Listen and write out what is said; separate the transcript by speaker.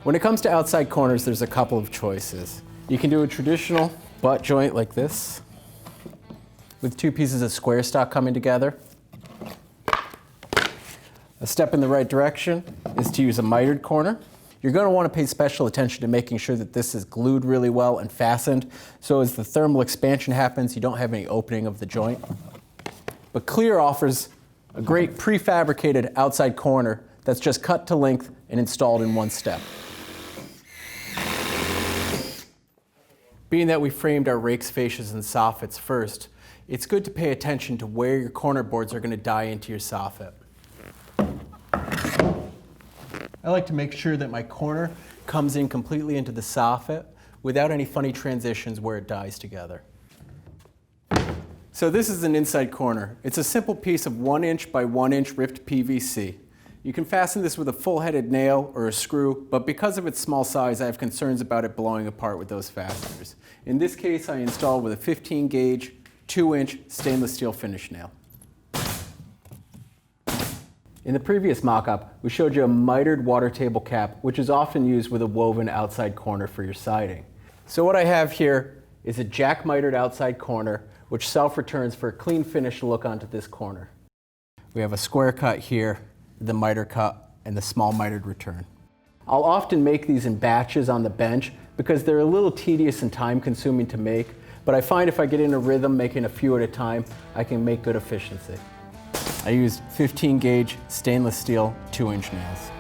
Speaker 1: When it comes to outside corners, there's a couple of choices. You can do a traditional butt joint like this, with two pieces of square stock coming together. A step in the right direction is to use a mitered corner. You're going to want to pay special attention to making sure that this is glued really well and fastened, so as the thermal expansion happens, you don't have any opening of the joint. But Clear offers a great prefabricated outside corner that's just cut to length and installed in one step. Being that we framed our rakes, fascias, and soffits first, it's good to pay attention to where your corner boards are going to die into your soffit. I like to make sure that my corner comes in completely into the soffit without any funny transitions where it dies together. So this is an inside corner. It's a simple piece of 1 inch by 1 inch ripped PVC. You can fasten this with a full-headed nail or a screw, but because of its small size, I have concerns about it blowing apart with those fasteners. In this case, I installed with a 15 gauge, 2 inch stainless steel finish nail. In the previous mock-up, we showed you a mitered water table cap, which is often used with a woven outside corner for your siding. So what I have here is a jack mitered outside corner, which self-returns for a clean finish look onto this corner. We have a square cut here, the miter cut, and the small mitered return. I'll often make these in batches on the bench because they're a little tedious and time consuming to make, but I find if I get in a rhythm making a few at a time, I can make good efficiency. I used 15 gauge stainless steel 2 inch nails.